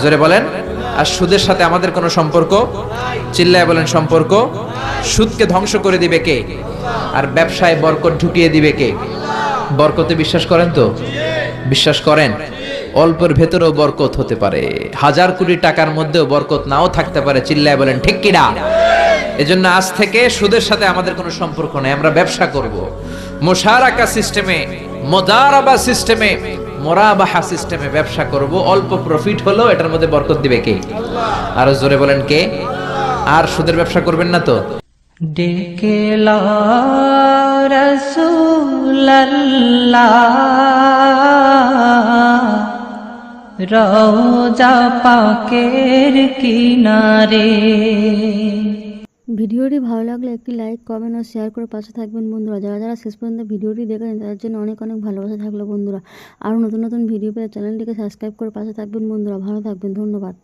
জোরে বলেন। আর সুদের সাথে আমাদের কোনো সম্পর্ক, চিল্লায় বলেন সম্পর্ক। সুদকে ধ্বংস করে দিবে কে? আর ব্যবসায় বরকত ঢুকিয়ে দিবে কে? বরকতে বিশ্বাস করেন তো? বিশ্বাস করেন? অল্পের ভেতরেও বরকত হতে পারে, 1000 কোটি টাকার মধ্যেও বরকত নাও থাকতে পারে। চিল্লায় বলেন ঠিক কিনা? এজন্য আজ থেকে সুদের সাথে আমাদের কোনো সম্পর্ক নেই, আমরা ব্যবসা করব মুশারাকা সিস্টেমে, মুদারাবা সিস্টেমে, মুরাবাহা সিস্টেমে ব্যবসা করব। অল্প প্রফিট হলো এটার মধ্যে বরকত দিবে কে? আরো জোরে বলেন কে? আর সুদের ব্যবসা করবেন না তো? ডেকে লা রাসূলাল্লাহ রওজা পাকের কিনারে। ভিডিওটি ভালো লাগলে একটি লাইক, কমেন্ট ও শেয়ার করে পাশে থাকবেন বন্ধুরা। যারা যারা শেষ পর্যন্ত ভিডিওটি দেখেন তাদের জন্য অনেক অনেক ভালোবাসা থাকলো বন্ধুরা। আরও নতুন নতুন ভিডিও পেয়ে চ্যানেলটিকে সাবস্ক্রাইব করে পাশে থাকবেন বন্ধুরা। ভালো থাকবেন, ধন্যবাদ।